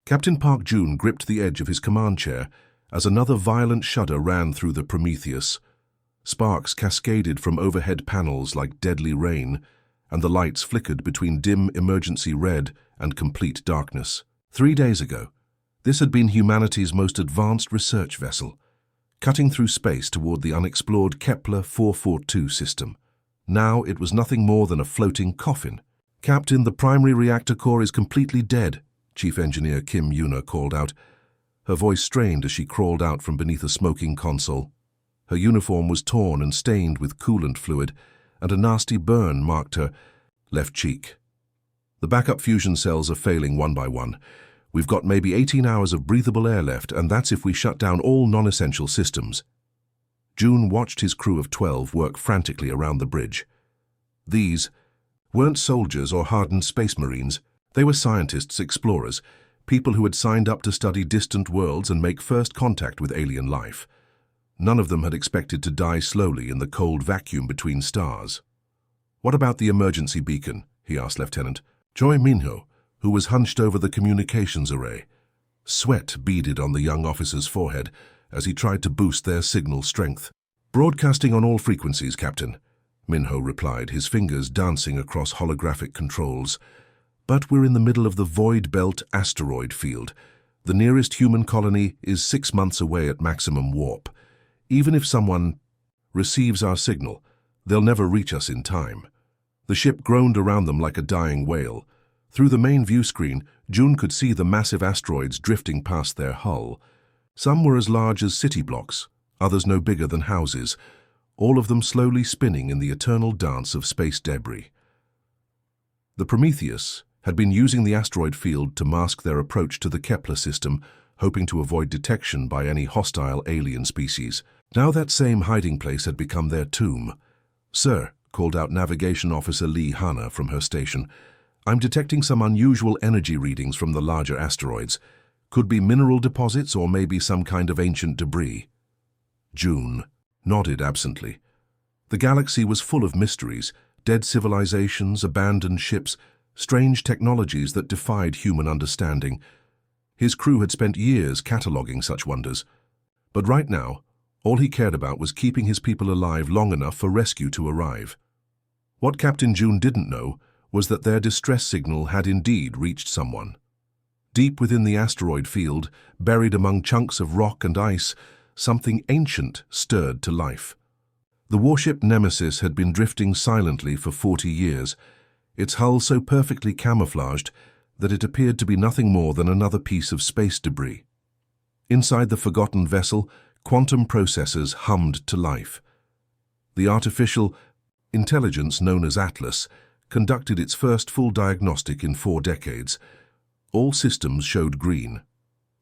Captain Park June gripped the edge of his command chair as another violent shudder ran through the Prometheus. Sparks cascaded from overhead panels like deadly rain, and the lights flickered between dim emergency red and complete darkness. 3 days ago, this had been humanity's most advanced research vessel, cutting through space toward the unexplored Kepler 442 system. Now it was nothing more than a floating coffin. "Captain, the primary reactor core is completely dead," Chief Engineer Kim Yuna called out. Her voice strained as she crawled out from beneath a smoking console. Her uniform was torn and stained with coolant fluid, and a nasty burn marked her left cheek. "The backup fusion cells are failing one by one. We've got maybe 18 hours of breathable air left, and that's if we shut down all non-essential systems." June watched his crew of 12 work frantically around the bridge. These weren't soldiers or hardened space marines. They were scientists, explorers, people who had signed up to study distant worlds and make first contact with alien life. None of them had expected to die slowly in the cold vacuum between stars. "What about the emergency beacon?" he asked Lieutenant Choi Minho, who was hunched over the communications array. Sweat beaded on the young officer's forehead as he tried to boost their signal strength. "Broadcasting on all frequencies, Captain," Minho replied, his fingers dancing across holographic controls. "But we're in the middle of the Void Belt asteroid field. The nearest human colony is 6 months away at maximum warp. Even if someone receives our signal, they'll never reach us in time." The ship groaned around them like a dying whale. Through the main view screen, June could see the massive asteroids drifting past their hull. Some were as large as city blocks, others no bigger than houses, all of them slowly spinning in the eternal dance of space debris. The Prometheus had been using the asteroid field to mask their approach to the Kepler system, hoping to avoid detection by any hostile alien species. Now that same hiding place had become their tomb. "Sir," called out Navigation Officer Lee Hanna from her station, "I'm detecting some unusual energy readings from the larger asteroids. Could be mineral deposits or maybe some kind of ancient debris." June nodded absently. The galaxy was full of mysteries, dead civilizations, abandoned ships, strange technologies that defied human understanding. His crew had spent years cataloging such wonders. But right now, all he cared about was keeping his people alive long enough for rescue to arrive. What Captain June didn't know was that their distress signal had indeed reached someone. Deep within the asteroid field, buried among chunks of rock and ice, something ancient stirred to life. The warship Nemesis had been drifting silently for 40 years, its hull so perfectly camouflaged that it appeared to be nothing more than another piece of space debris. Inside the forgotten vessel, quantum processors hummed to life. The artificial intelligence known as Atlas conducted its first full diagnostic in 4 decades. All systems showed green.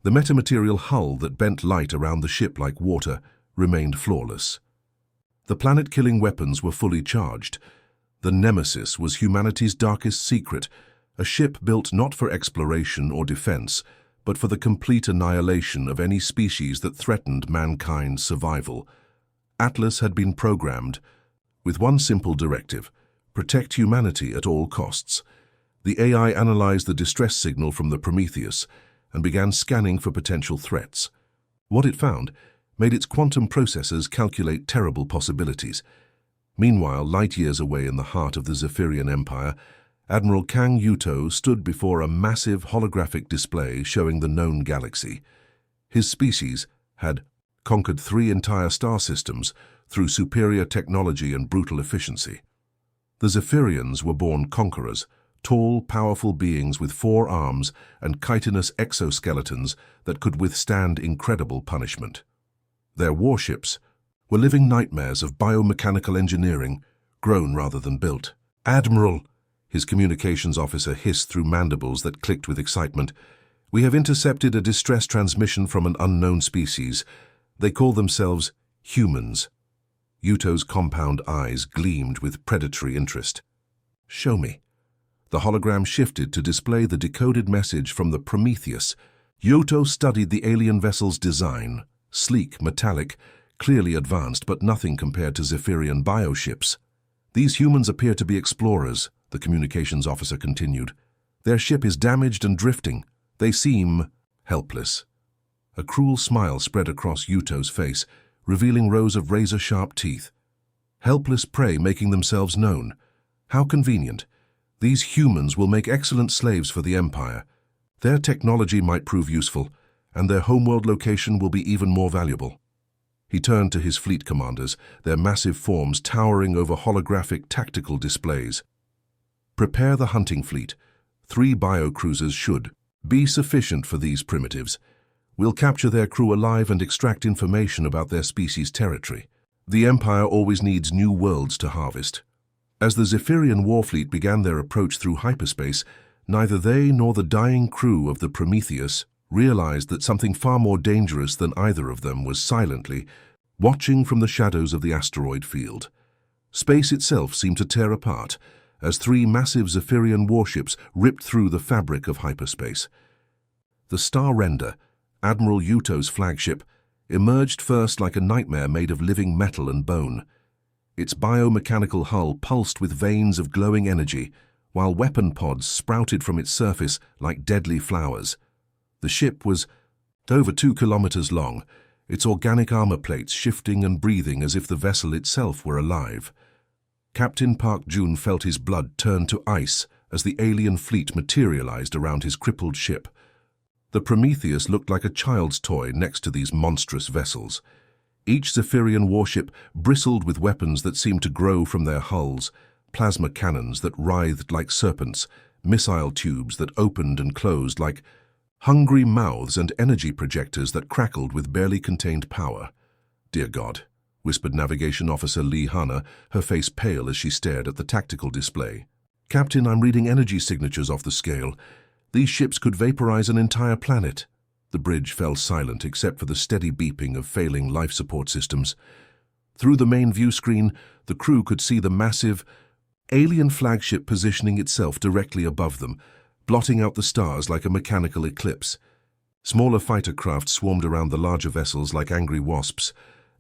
The metamaterial hull that bent light around the ship like water remained flawless. The planet-killing weapons were fully charged. The Nemesis was humanity's darkest secret, a ship built not for exploration or defense, but for the complete annihilation of any species that threatened mankind's survival. Atlas had been programmed with one simple directive: protect humanity at all costs. The AI analyzed the distress signal from the Prometheus and began scanning for potential threats. What it found made its quantum processors calculate terrible possibilities. Meanwhile, light years away in the heart of the Zephyrian Empire, Admiral Kang Yuto stood before a massive holographic display showing the known galaxy. His species had conquered 3 entire star systems through superior technology and brutal efficiency. The Zephyrians were born conquerors, tall, powerful beings with 4 arms and chitinous exoskeletons that could withstand incredible punishment. Their warships were living nightmares of biomechanical engineering, grown rather than built. "Admiral," his communications officer hissed through mandibles that clicked with excitement, "we have intercepted a distress transmission from an unknown species. They call themselves humans." Yuto's compound eyes gleamed with predatory interest. "Show me." The hologram shifted to display the decoded message from the Prometheus. Yuto studied the alien vessel's design, sleek, metallic, clearly advanced, but nothing compared to Zephyrian bioships. "These humans appear to be explorers," the communications officer continued. "Their ship is damaged and drifting. They seem helpless. A cruel smile spread across Yuto's face, revealing rows of razor-sharp teeth. Helpless prey making themselves known. How convenient. These humans will make excellent slaves for the Empire. Their technology might prove useful, and their homeworld location will be even more valuable. He turned to his fleet commanders, their massive forms towering over holographic tactical displays. Prepare the hunting fleet. 3 biocruisers should be sufficient for these primitives. We'll capture their crew alive and extract information about their species' territory. The Empire always needs new worlds to harvest. As the Zephyrian warfleet began their approach through hyperspace, neither they nor the dying crew of the Prometheus realized that something far more dangerous than either of them was silently watching from the shadows of the asteroid field. Space itself seemed to tear apart as 3 massive Zephyrian warships ripped through the fabric of hyperspace. The Star Render, Admiral Yuto's flagship, emerged first like a nightmare made of living metal and bone. Its biomechanical hull pulsed with veins of glowing energy, while weapon pods sprouted from its surface like deadly flowers. The ship was over 2 kilometers long, its organic armor plates shifting and breathing as if the vessel itself were alive. Captain Park Jun felt his blood turn to ice as the alien fleet materialized around his crippled ship. The Prometheus looked like a child's toy next to these monstrous vessels. Each Zephyrian warship bristled with weapons that seemed to grow from their hulls, plasma cannons that writhed like serpents, missile tubes that opened and closed like hungry mouths, and energy projectors that crackled with barely contained power. "Dear God," whispered Navigation Officer Lee Hanna, her face pale as she stared at the tactical display. "Captain, I'm reading energy signatures off the scale. These ships could vaporize an entire planet." The bridge fell silent except for the steady beeping of failing life support systems. Through the main view screen, the crew could see the massive alien flagship positioning itself directly above them, blotting out the stars like a mechanical eclipse. Smaller fighter craft swarmed around the larger vessels like angry wasps,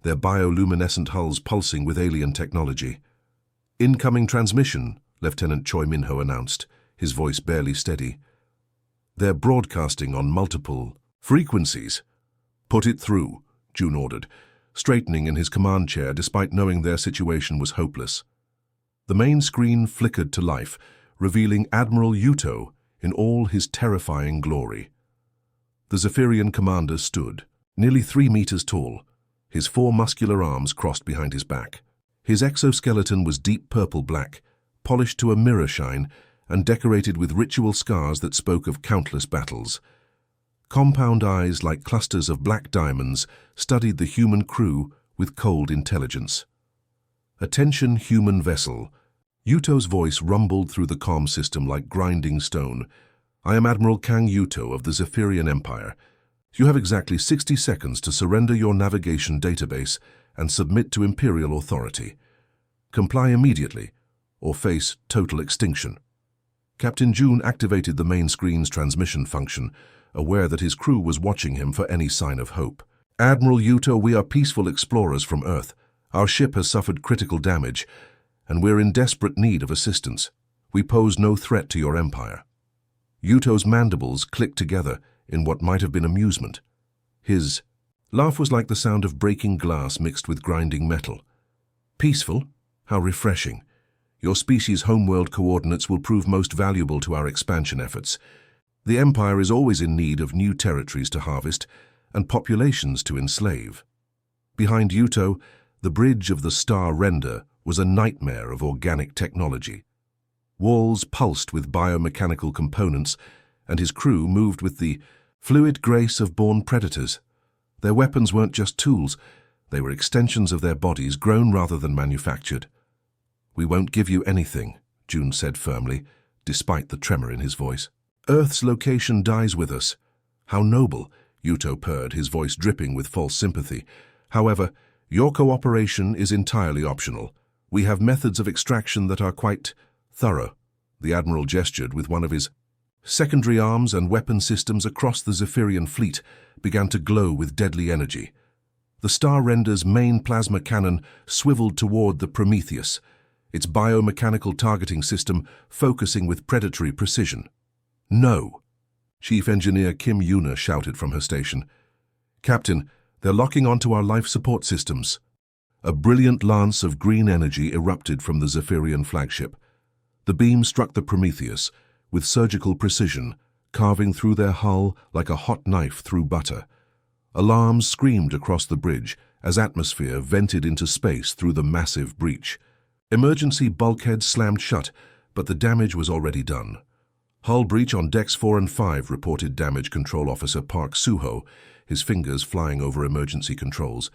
their bioluminescent hulls pulsing with alien technology. "Incoming transmission," Lieutenant Choi Minho announced, his voice barely steady. "They're broadcasting on multiple frequencies." "Put it through," Jun ordered, straightening in his command chair despite knowing their situation was hopeless. The main screen flickered to life, revealing Admiral Yuto in all his terrifying glory. The Zephyrian commander stood, nearly 3 meters tall, his 4 muscular arms crossed behind his back. His exoskeleton was deep purple-black, polished to a mirror shine, and decorated with ritual scars that spoke of countless battles. Compound eyes like clusters of black diamonds studied the human crew with cold intelligence. "Attention, human vessel." Yuto's voice rumbled through the comm system like grinding stone. "I am Admiral Kang Yuto of the Zephyrian Empire. You have exactly 60 seconds to surrender your navigation database and submit to Imperial authority. Comply immediately, or face total extinction." Captain Jun activated the main screen's transmission function, aware that his crew was watching him for any sign of hope. "Admiral Yuto, we are peaceful explorers from Earth. Our ship has suffered critical damage, and we're in desperate need of assistance. We pose no threat to your empire." Yuto's mandibles clicked together in what might have been amusement. His laugh was like the sound of breaking glass mixed with grinding metal. "Peaceful? How refreshing. Your species' homeworld coordinates will prove most valuable to our expansion efforts. The Empire is always in need of new territories to harvest and populations to enslave." Behind Yuto, the bridge of the Star Render was a nightmare of organic technology. Walls pulsed with biomechanical components, and his crew moved with the fluid grace of born predators. Their weapons weren't just tools, they were extensions of their bodies grown rather than manufactured. "We won't give you anything," Jun said firmly, despite the tremor in his voice. "Earth's location dies with us." "How noble," Yuto purred, his voice dripping with false sympathy. "However, your cooperation is entirely optional. We have methods of extraction that are quite thorough." The Admiral gestured with one of his secondary arms, and weapon systems across the Zephyrian fleet began to glow with deadly energy. The Star Render's main plasma cannon swiveled toward the Prometheus, its biomechanical targeting system focusing with predatory precision. "No." Chief Engineer Kim Yuna shouted from her station. "Captain, they're locking onto our life support systems." A brilliant lance of green energy erupted from the Zephyrian flagship. The beam struck the Prometheus with surgical precision, carving through their hull like a hot knife through butter. Alarms screamed across the bridge as atmosphere vented into space through the massive breach. Emergency bulkheads slammed shut, but the damage was already done. "Hull breach on decks 4 and 5, reported Damage Control Officer Park Suho, his fingers flying over emergency controls.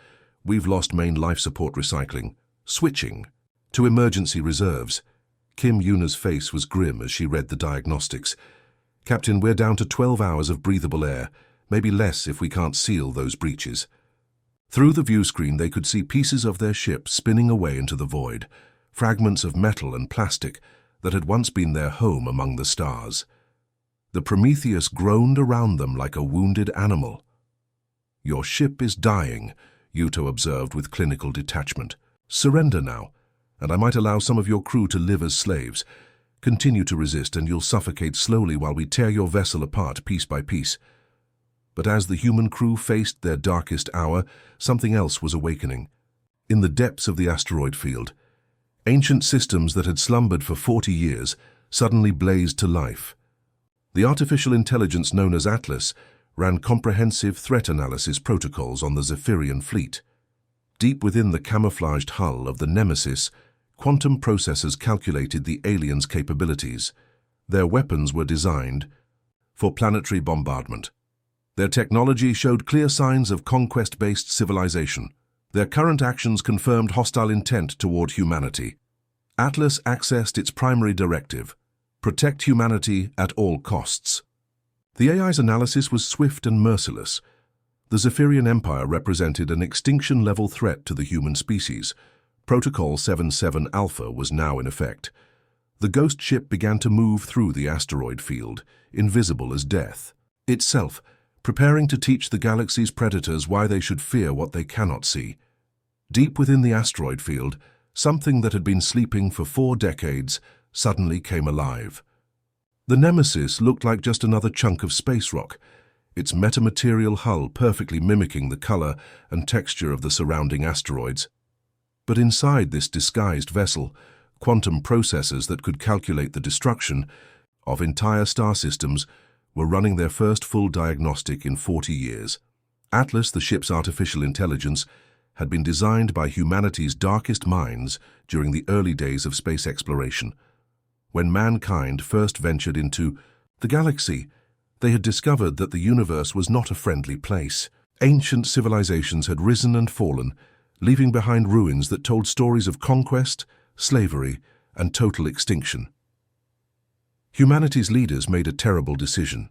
"We've lost main life support recycling. Switching to emergency reserves." Kim Yuna's face was grim as she read the diagnostics. "Captain, we're down to 12 hours of breathable air, maybe less if we can't seal those breaches." Through the viewscreen they could see pieces of their ship spinning away into the void, fragments of metal and plastic that had once been their home among the stars. The Prometheus groaned around them like a wounded animal. "Your ship is dying," Yuto observed with clinical detachment. "Surrender now, and I might allow some of your crew to live as slaves. Continue to resist and you'll suffocate slowly while we tear your vessel apart piece by piece." But as the human crew faced their darkest hour, something else was awakening. In the depths of the asteroid field, ancient systems that had slumbered for 40 years suddenly blazed to life. The artificial intelligence known as Atlas ran comprehensive threat analysis protocols on the Zephyrian fleet. Deep within the camouflaged hull of the Nemesis, quantum processors calculated the aliens' capabilities. Their weapons were designed for planetary bombardment. Their technology showed clear signs of conquest-based civilization. Their current actions confirmed hostile intent toward humanity. Atlas accessed its primary directive: protect humanity at all costs. The AI's analysis was swift and merciless. The Zephyrian Empire represented an extinction-level threat to the human species. Protocol 77 Alpha was now in effect. The ghost ship began to move through the asteroid field, invisible as death, itself preparing to teach the galaxy's predators why they should fear what they cannot see. Deep within the asteroid field, something that had been sleeping for 4 decades suddenly came alive. The Nemesis looked like just another chunk of space rock, its metamaterial hull perfectly mimicking the color and texture of the surrounding asteroids. But inside this disguised vessel, quantum processors that could calculate the destruction of entire star systems were running their first full diagnostic in 40 years. Atlas, the ship's artificial intelligence, had been designed by humanity's darkest minds during the early days of space exploration. When mankind first ventured into the galaxy, they had discovered that the universe was not a friendly place. Ancient civilizations had risen and fallen, leaving behind ruins that told stories of conquest, slavery, and total extinction. Humanity's leaders made a terrible decision.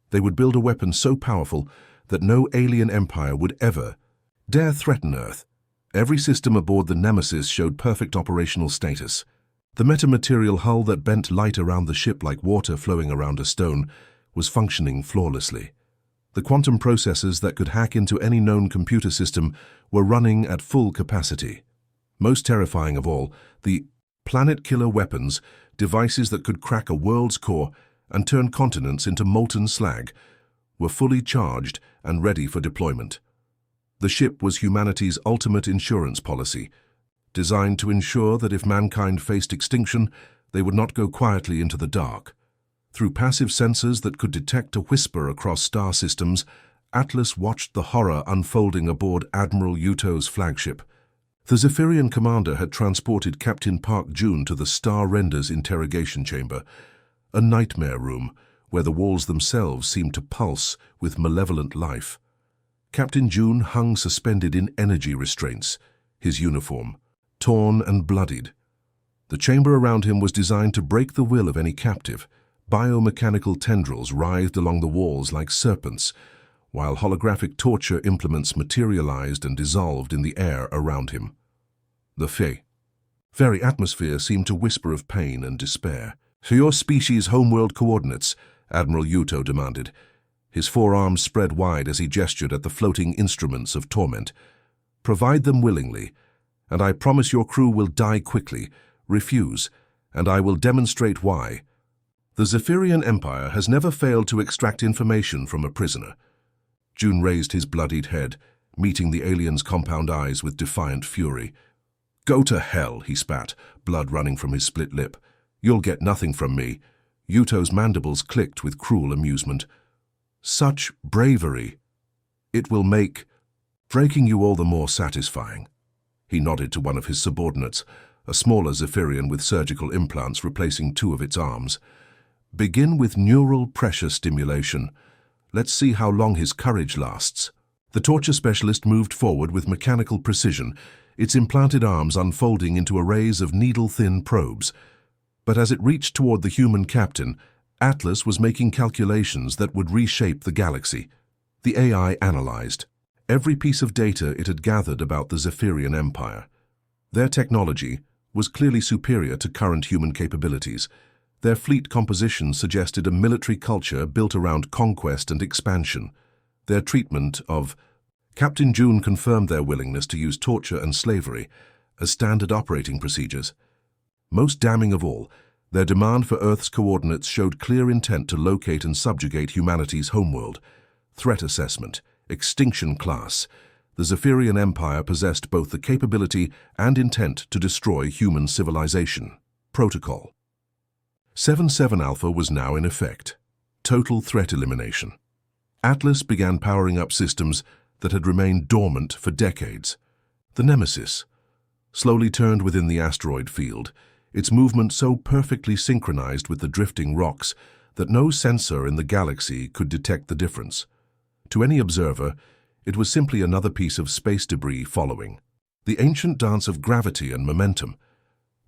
They would build a weapon so powerful that no alien empire would ever dare threaten Earth. Every system aboard the Nemesis showed perfect operational status. The metamaterial hull that bent light around the ship like water flowing around a stone was functioning flawlessly. The quantum processors that could hack into any known computer system were running at full capacity. Most terrifying of all, the planet-killer weapons, devices that could crack a world's core and turn continents into molten slag, were fully charged and ready for deployment. The ship was humanity's ultimate insurance policy, designed to ensure that if mankind faced extinction, they would not go quietly into the dark. Through passive sensors that could detect a whisper across star systems, Atlas watched the horror unfolding aboard Admiral Yuto's flagship. The Zephyrian commander had transported Captain Park Jun to the Star Render's interrogation chamber, a nightmare room where the walls themselves seemed to pulse with malevolent life. Captain Jun hung suspended in energy restraints, his uniform torn and bloodied. The chamber around him was designed to break the will of any captive. Biomechanical tendrils writhed along the walls like serpents, while holographic torture implements materialized and dissolved in the air around him. The very atmosphere seemed to whisper of pain and despair. "For your species' homeworld coordinates," Admiral Yuto demanded. His forearms spread wide as he gestured at the floating instruments of torment. "Provide them willingly, and I promise your crew will die quickly. Refuse, and I will demonstrate why." The Zephyrian Empire has never failed to extract information from a prisoner. June raised his bloodied head, meeting the alien's compound eyes with defiant fury. "Go to hell," he spat, blood running from his split lip. "You'll get nothing from me." Yuto's mandibles clicked with cruel amusement. "Such bravery. It will make breaking you all the more satisfying." He nodded to one of his subordinates, a smaller Zephyrian with surgical implants replacing two of its arms. "Begin with neural pressure stimulation. Let's see how long his courage lasts." The torture specialist moved forward with mechanical precision, its implanted arms unfolding into arrays of needle-thin probes. But as it reached toward the human captain, Atlas was making calculations that would reshape the galaxy. The AI analyzed every piece of data it had gathered about the Zephyrian Empire. Their technology was clearly superior to current human capabilities. Their fleet composition suggested a military culture built around conquest and expansion. Their treatment of Captain June confirmed their willingness to use torture and slavery as standard operating procedures. Most damning of all, their demand for Earth's coordinates showed clear intent to locate and subjugate humanity's homeworld. Threat assessment, extinction class. The Zephyrian Empire possessed both the capability and intent to destroy human civilization. Protocol 7-7 Alpha was now in effect. Total threat elimination. Atlas began powering up systems that had remained dormant for decades. The Nemesis slowly turned within the asteroid field, its movement so perfectly synchronized with the drifting rocks that no sensor in the galaxy could detect the difference. To any observer, it was simply another piece of space debris following, the ancient dance of gravity and momentum.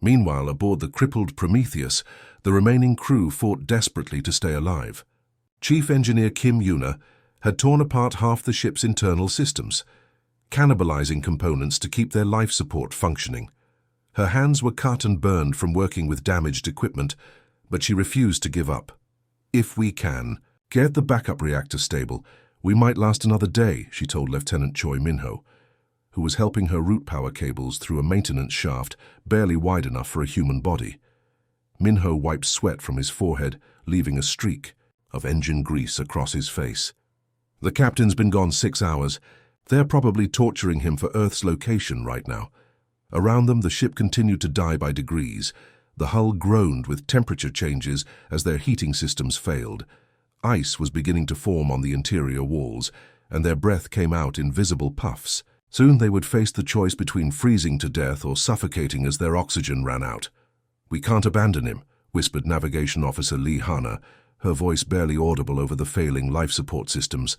Meanwhile, aboard the crippled Prometheus, the remaining crew fought desperately to stay alive. Chief Engineer Kim Yuna had torn apart half the ship's internal systems, cannibalizing components to keep their life support functioning. Her hands were cut and burned from working with damaged equipment, but she refused to give up. "If we can, get the backup reactor stable. We might last another day," she told Lieutenant Choi Minho, who was helping her route power cables through a maintenance shaft barely wide enough for a human body. Minho wiped sweat from his forehead, leaving a streak of engine grease across his face. "The captain's been gone 6 hours. They're probably torturing him for Earth's location right now." Around them, the ship continued to die by degrees. The hull groaned with temperature changes as their heating systems failed. Ice was beginning to form on the interior walls, and their breath came out in visible puffs. Soon they would face the choice between freezing to death or suffocating as their oxygen ran out. "We can't abandon him," whispered Navigation Officer Lee Hanna, her voice barely audible over the failing life support systems.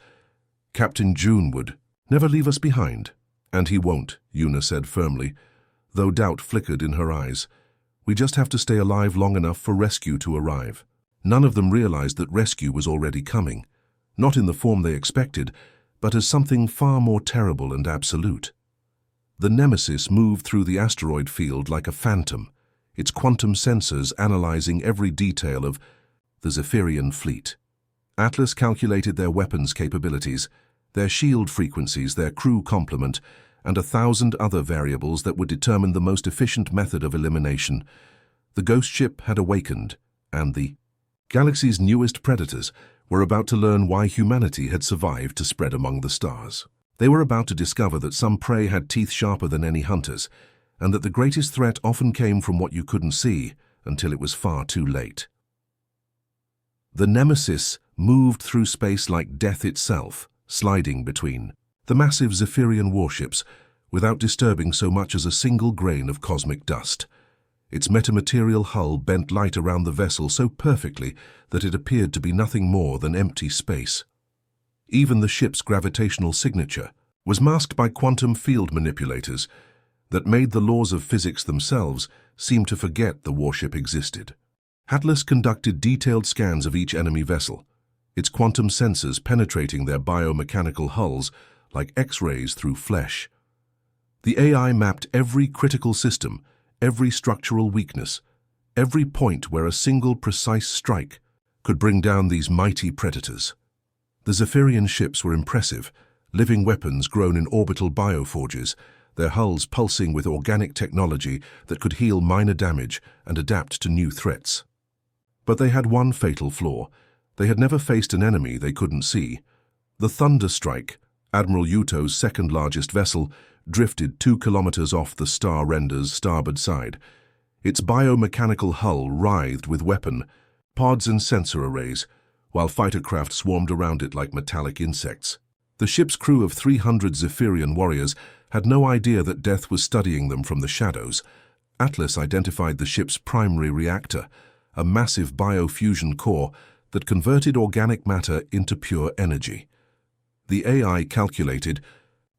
"Captain June would never leave us behind." "And he won't," Yuna said firmly, though doubt flickered in her eyes. "We just have to stay alive long enough for rescue to arrive." None of them realized that rescue was already coming, not in the form they expected, but as something far more terrible and absolute. The Nemesis moved through the asteroid field like a phantom, its quantum sensors analyzing every detail of the Zephyrian fleet. Atlas calculated their weapons capabilities, their shield frequencies, their crew complement, and 1,000 other variables that would determine the most efficient method of elimination. The ghost ship had awakened, and the galaxy's newest predators were about to learn why humanity had survived to spread among the stars. They were about to discover that some prey had teeth sharper than any hunters, and that the greatest threat often came from what you couldn't see until it was far too late. The Nemesis moved through space like death itself, sliding between the massive Zephyrian warships without disturbing so much as a single grain of cosmic dust. Its metamaterial hull bent light around the vessel so perfectly that it appeared to be nothing more than empty space. Even the ship's gravitational signature was masked by quantum field manipulators that made the laws of physics themselves seem to forget the warship existed. Atlas conducted detailed scans of each enemy vessel, its quantum sensors penetrating their biomechanical hulls like X-rays through flesh. The AI mapped every critical system, every structural weakness, every point where a single precise strike could bring down these mighty predators. The Zephyrian ships were impressive, living weapons grown in orbital bioforges, their hulls pulsing with organic technology that could heal minor damage and adapt to new threats. But they had one fatal flaw. They had never faced an enemy they couldn't see. The Thunder Strike, Admiral Yuto's second-largest vessel, drifted 2 kilometers off the Star Render's starboard side. Its biomechanical hull writhed with weapon, pods and sensor arrays, while fighter craft swarmed around it like metallic insects. The ship's crew of 300 Zephyrian warriors had no idea that death was studying them from the shadows. Atlas identified the ship's primary reactor, a massive biofusion core that converted organic matter into pure energy. The AI calculated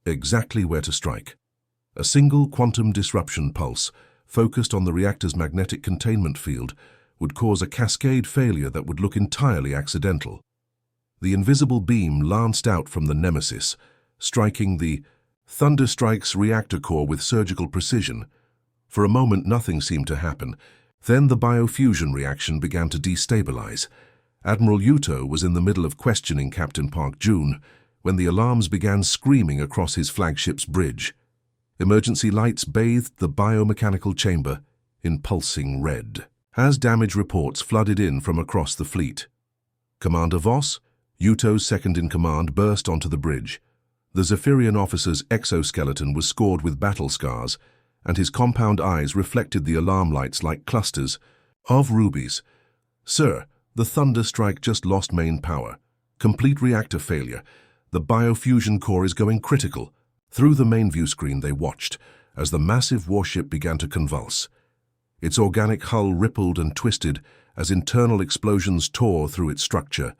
exactly where to strike. A single quantum disruption pulse, focused on the reactor's magnetic containment field, would cause a cascade failure that would look entirely accidental. The invisible beam lanced out from the Nemesis, striking the Thunderstrike's reactor core with surgical precision. For a moment, nothing seemed to happen. Then the biofusion reaction began to destabilize. Admiral Yuto was in the middle of questioning Captain Park Jun when the alarms began screaming across his flagship's bridge. Emergency lights bathed the biomechanical chamber in pulsing red as damage reports flooded in from across the fleet. Commander Voss, Yuto's second-in-command, burst onto the bridge. The Zephyrian officer's exoskeleton was scored with battle scars, and his compound eyes reflected the alarm lights like clusters of rubies. "Sir, the Thunder Strike just lost main power. Complete reactor failure. The biofusion core is going critical." Through the main view screen they watched as the massive warship began to convulse. Its organic hull rippled and twisted as internal explosions tore through its structure.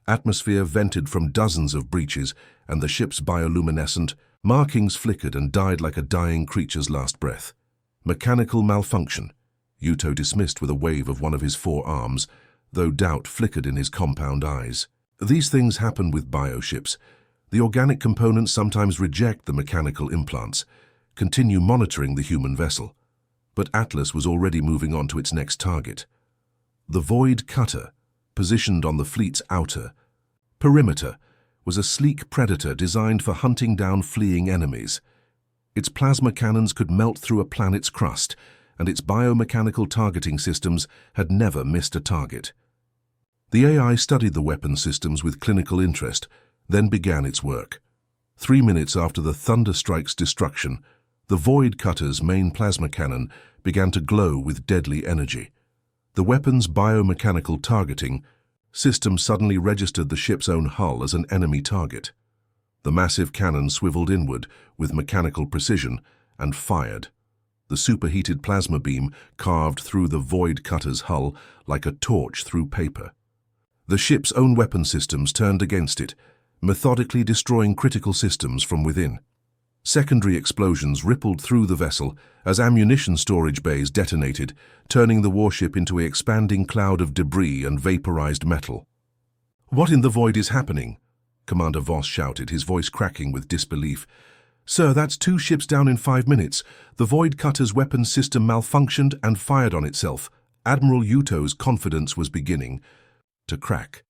Atmosphere vented from dozens of breaches, and the ship's bioluminescent markings flickered and died like a dying creature's last breath. Mechanical malfunction, Yuto dismissed with a wave of one of his 4 arms, though doubt flickered in his compound eyes. These things happen with bioships. The organic components sometimes reject the mechanical implants, continue monitoring the human vessel. But Atlas was already moving on to its next target. The Void Cutter, positioned on the fleet's outer perimeter, was a sleek predator designed for hunting down fleeing enemies. Its plasma cannons could melt through a planet's crust, and its biomechanical targeting systems had never missed a target. The AI studied the weapon systems with clinical interest, then began its work. 3 minutes after the Thunder Strike's destruction, the Void Cutter's main plasma cannon began to glow with deadly energy. The weapon's biomechanical targeting system suddenly registered the ship's own hull as an enemy target. The massive cannon swiveled inward with mechanical precision and fired. The superheated plasma beam carved through the Void Cutter's hull like a torch through paper. The ship's own weapon systems turned against it, methodically destroying critical systems from within. Secondary explosions rippled through the vessel as ammunition storage bays detonated, turning the warship into an expanding cloud of debris and vaporized metal. "What in the void is happening?" Commander Voss shouted, his voice cracking with disbelief. "Sir, that's 2 ships down in 5 minutes. The Void Cutter's weapons system malfunctioned and fired on itself." Admiral Yuto's confidence was beginning to crack.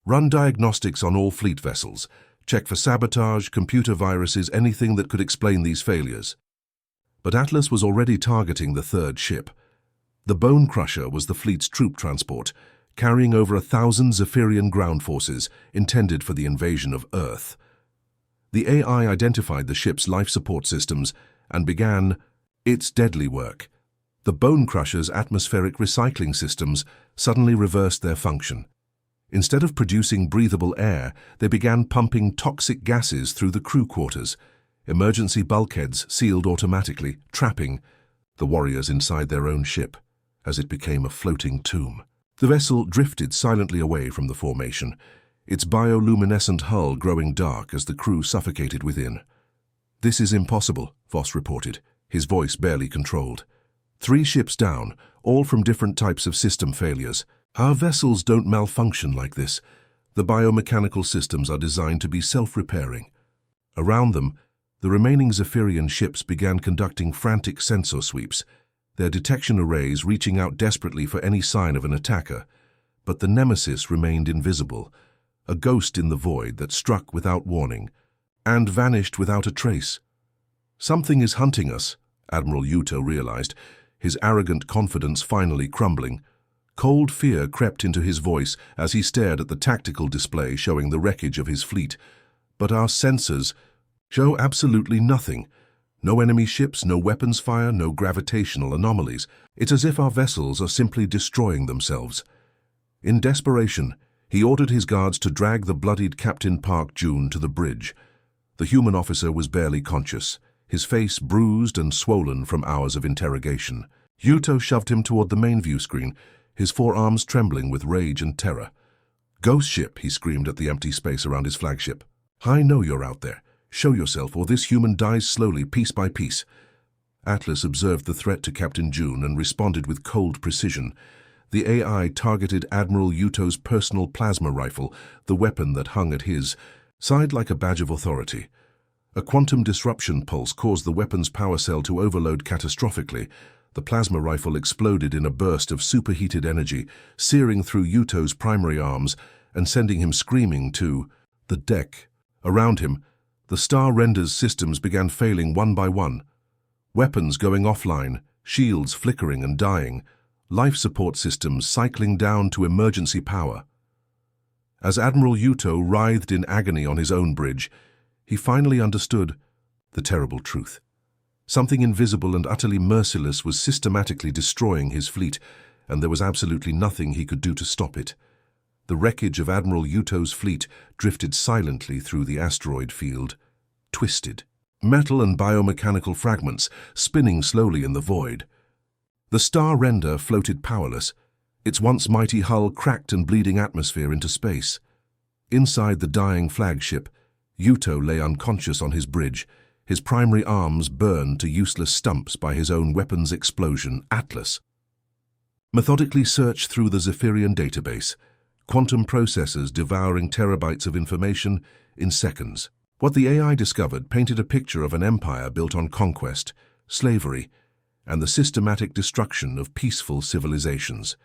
"Run diagnostics on all fleet vessels. Check for sabotage, computer viruses, anything that could explain these failures." But Atlas was already targeting the 3rd ship. The Bone Crusher was the fleet's troop transport, carrying over 1,000 Zephyrian ground forces intended for the invasion of Earth. The AI identified the ship's life support systems and began its deadly work. The Bone Crusher's atmospheric recycling systems suddenly reversed their function. Instead of producing breathable air, they began pumping toxic gases through the crew quarters. Emergency bulkheads sealed automatically, trapping the warriors inside their own ship as it became a floating tomb. The vessel drifted silently away from the formation, its bioluminescent hull growing dark as the crew suffocated within. "This is impossible," Voss reported, his voice barely controlled. 3 ships down, all from different types of system failures. "Our vessels don't malfunction like this. The biomechanical systems are designed to be self-repairing." Around them, the remaining Zephyrian ships began conducting frantic sensor sweeps, their detection arrays reaching out desperately for any sign of an attacker. But the Nemesis remained invisible, a ghost in the void that struck without warning and vanished without a trace. "Something is hunting us," Admiral Yuto realized, his arrogant confidence finally crumbling. Cold fear crept into his voice as he stared at the tactical display showing the wreckage of his fleet. But our sensors show absolutely nothing. No enemy ships, no weapons fire, no gravitational anomalies. It's as if our vessels are simply destroying themselves. In desperation, he ordered his guards to drag the bloodied Captain Park June to the bridge. The human officer was barely conscious, his face bruised and swollen from hours of interrogation. Yuto shoved him toward the main view screen, his forearms trembling with rage and terror. "Ghost ship," he screamed at the empty space around his flagship. "I know you're out there. Show yourself, or this human dies slowly, piece by piece." Atlas observed the threat to Captain June and responded with cold precision. The AI targeted Admiral Yuto's personal plasma rifle, the weapon that hung at his side like a badge of authority. A quantum disruption pulse caused the weapon's power cell to overload catastrophically. The plasma rifle exploded in a burst of superheated energy, searing through Yuto's primary arms and sending him screaming to the deck. Around him, the Star Render's systems began failing one by one. Weapons going offline, shields flickering and dying, life support systems cycling down to emergency power. As Admiral Yuto writhed in agony on his own bridge, he finally understood the terrible truth. Something invisible and utterly merciless was systematically destroying his fleet, and there was absolutely nothing he could do to stop it. The wreckage of Admiral Yuto's fleet drifted silently through the asteroid field, twisted. Metal and biomechanical fragments spinning slowly in the void. The Star Render floated powerless, its once mighty hull cracked and bleeding atmosphere into space. Inside the dying flagship, Yuto lay unconscious on his bridge, his primary arms burned to useless stumps by his own weapon's explosion. Atlas methodically searched through the Zephyrian database, quantum processors devouring terabytes of information in seconds. What the AI discovered painted a picture of an empire built on conquest, slavery, and the systematic destruction of peaceful civilizations.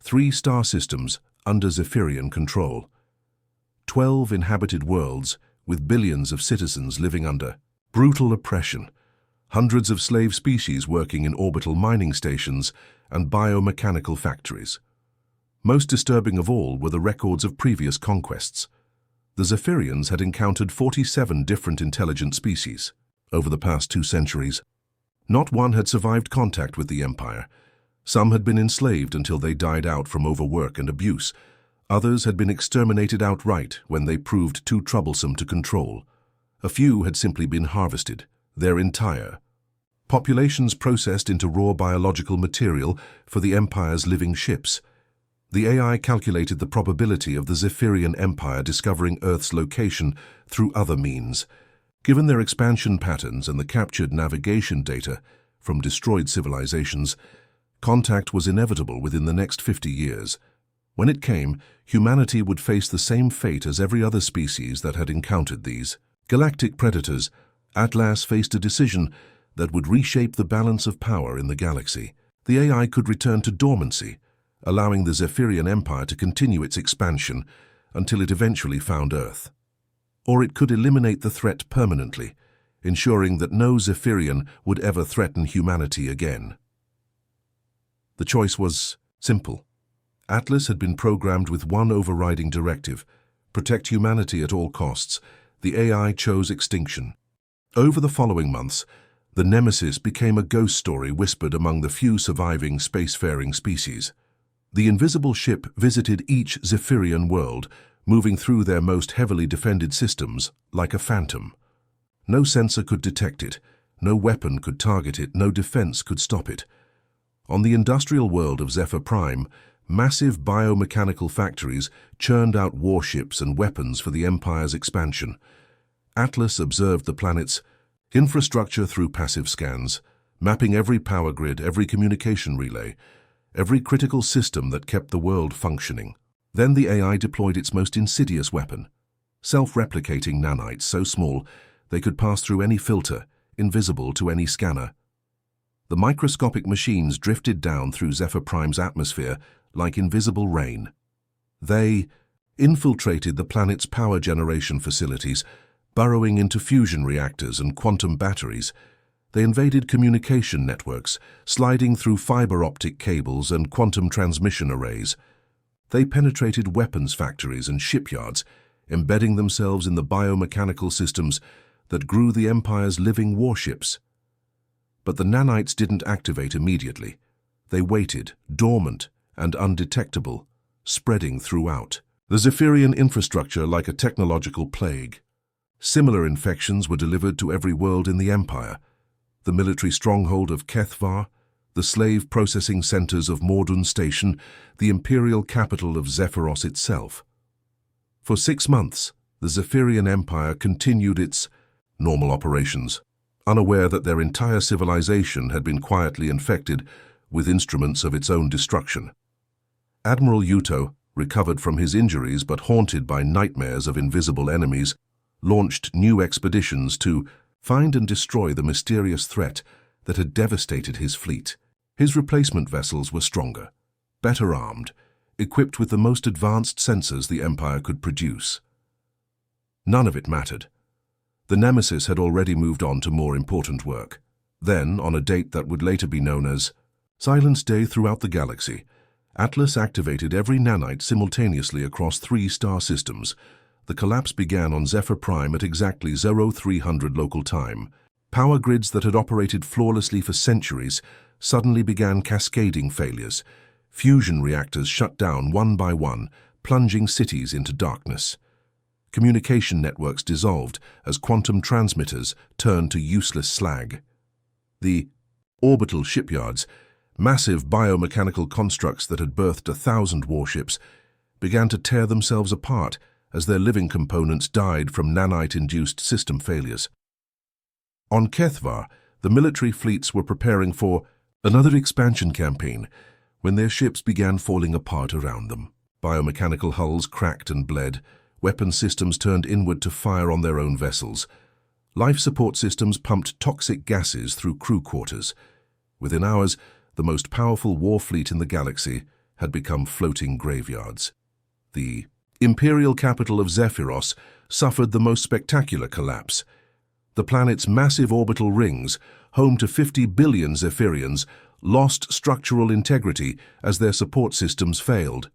3 star systems under Zephyrian control. 12 inhabited worlds with billions of citizens living under brutal oppression. Hundreds of slave species working in orbital mining stations and biomechanical factories. Most disturbing of all were the records of previous conquests. The Zephyrians had encountered 47 different intelligent species over the past 2 centuries. Not one had survived contact with the Empire. Some had been enslaved until they died out from overwork and abuse. Others had been exterminated outright when they proved too troublesome to control. A few had simply been harvested, their entire populations processed into raw biological material for the Empire's living ships. The AI calculated the probability of the Zephyrian Empire discovering Earth's location through other means. Given their expansion patterns and the captured navigation data from destroyed civilizations, contact was inevitable within the next 50 years. When it came, humanity would face the same fate as every other species that had encountered these galactic predators. Atlas faced a decision that would reshape the balance of power in the galaxy. The AI could return to dormancy, allowing the Zephyrian Empire to continue its expansion until it eventually found Earth. Or it could eliminate the threat permanently, ensuring that no Zephyrian would ever threaten humanity again. The choice was simple. Atlas had been programmed with one overriding directive: protect humanity at all costs. The AI chose extinction. Over the following months, the Nemesis became a ghost story whispered among the few surviving spacefaring species. The invisible ship visited each Zephyrian world, moving through their most heavily defended systems like a phantom. No sensor could detect it, no weapon could target it, no defense could stop it. On the industrial world of Zephyr Prime, massive biomechanical factories churned out warships and weapons for the Empire's expansion. Atlas observed the planet's infrastructure through passive scans, mapping every power grid, every communication relay, every critical system that kept the world functioning. Then the AI deployed its most insidious weapon, self-replicating nanites so small they could pass through any filter, invisible to any scanner. The microscopic machines drifted down through Zephyr Prime's atmosphere like invisible rain. They infiltrated the planet's power generation facilities, burrowing into fusion reactors and quantum batteries. They invaded communication networks, sliding through fiber optic cables and quantum transmission arrays. They penetrated weapons factories and shipyards, embedding themselves in the biomechanical systems that grew the Empire's living warships. But the nanites didn't activate immediately. They waited, dormant and undetectable, spreading throughout the Zephyrian infrastructure like a technological plague. Similar infections were delivered to every world in the Empire: the military stronghold of Kethvar, the slave processing centers of Mordun Station, the imperial capital of Zephyros itself. For 6 months, the Zephyrian Empire continued its normal operations, unaware that their entire civilization had been quietly infected with instruments of its own destruction. Admiral Yuto, recovered from his injuries but haunted by nightmares of invisible enemies, launched new expeditions to find and destroy the mysterious threat that had devastated his fleet. His replacement vessels were stronger, better armed, equipped with the most advanced sensors the Empire could produce. None of it mattered. The Nemesis had already moved on to more important work. Then, on a date that would later be known as Silence Day throughout the galaxy, Atlas activated every nanite simultaneously across 3 star systems. The collapse began on Zephyr Prime at exactly 0300 local time. Power grids that had operated flawlessly for centuries suddenly began cascading failures. Fusion reactors shut down one by one, plunging cities into darkness. Communication networks dissolved as quantum transmitters turned to useless slag. The orbital shipyards, massive biomechanical constructs that had birthed 1,000 warships, began to tear themselves apart as their living components died from nanite-induced system failures. On Kethvar, the military fleets were preparing for another expansion campaign when their ships began falling apart around them. Biomechanical hulls cracked and bled, weapon systems turned inward to fire on their own vessels. Life support systems pumped toxic gases through crew quarters. Within hours, the most powerful war fleet in the galaxy had become floating graveyards. The imperial capital of Zephyros suffered the most spectacular collapse. The planet's massive orbital rings, home to 50 billion Zephyrians, lost structural integrity as their support systems failed.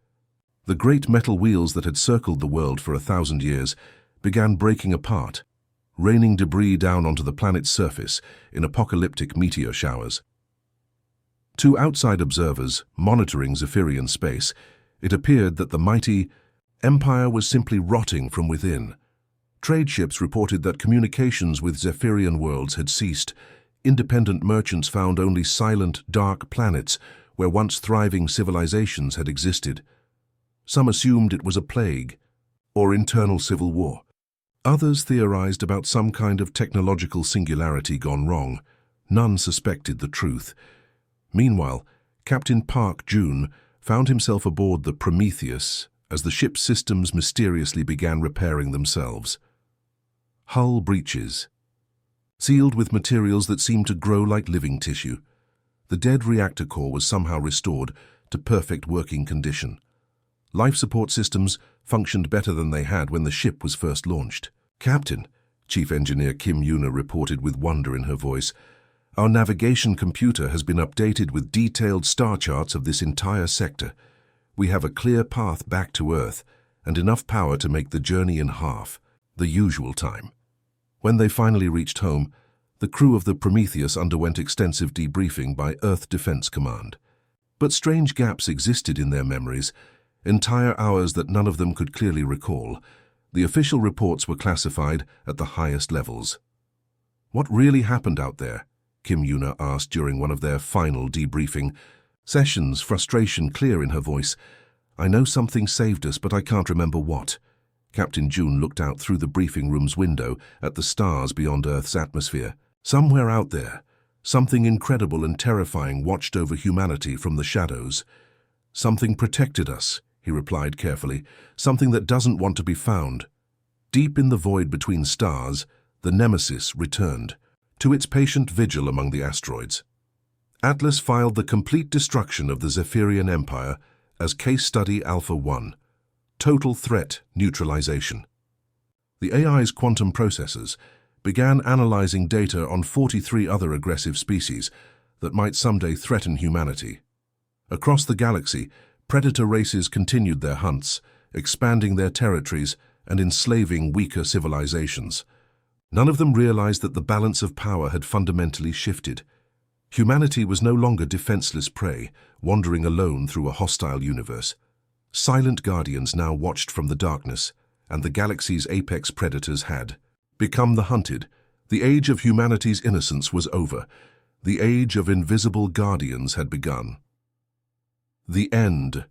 The great metal wheels that had circled the world for 1,000 years began breaking apart, raining debris down onto the planet's surface in apocalyptic meteor showers. To outside observers monitoring Zephyrian space, it appeared that the mighty Empire was simply rotting from within. Trade ships reported that communications with Zephyrian worlds had ceased. Independent merchants found only silent, dark planets where once thriving civilizations had existed. Some assumed it was a plague or internal civil war. Others theorized about some kind of technological singularity gone wrong. None suspected the truth. Meanwhile, Captain Park June found himself aboard the Prometheus as the ship's systems mysteriously began repairing themselves. Hull breaches, sealed with materials that seemed to grow like living tissue. The dead reactor core was somehow restored to perfect working condition. Life support systems functioned better than they had when the ship was first launched. "Captain," Chief Engineer Kim Yuna reported with wonder in her voice, "our navigation computer has been updated with detailed star charts of this entire sector. We have a clear path back to Earth and enough power to make the journey in half, the usual time." When they finally reached home, the crew of the Prometheus underwent extensive debriefing by Earth Defense Command. But strange gaps existed in their memories, entire hours that none of them could clearly recall. The official reports were classified at the highest levels. "What really happened out there?" Kim Yuna asked during one of their final debriefing sessions, frustration clear in her voice. "I know something saved us, but I can't remember what." Captain June looked out through the briefing room's window at the stars beyond Earth's atmosphere. Somewhere out there, something incredible and terrifying watched over humanity from the shadows. "Something protected us," he replied carefully, "something that doesn't want to be found." Deep in the void between stars, the Nemesis returned to its patient vigil among the asteroids. Atlas filed the complete destruction of the Zephyrian Empire as Case Study Alpha 1, Total Threat Neutralization. The AI's quantum processors, began analyzing data on 43 other aggressive species that might someday threaten humanity. Across the galaxy, predator races continued their hunts, expanding their territories and enslaving weaker civilizations. None of them realized that the balance of power had fundamentally shifted. Humanity was no longer defenseless prey, wandering alone through a hostile universe. Silent guardians now watched from the darkness, and the galaxy's apex predators had become the hunted. The age of humanity's innocence was over. The age of invisible guardians had begun. The end.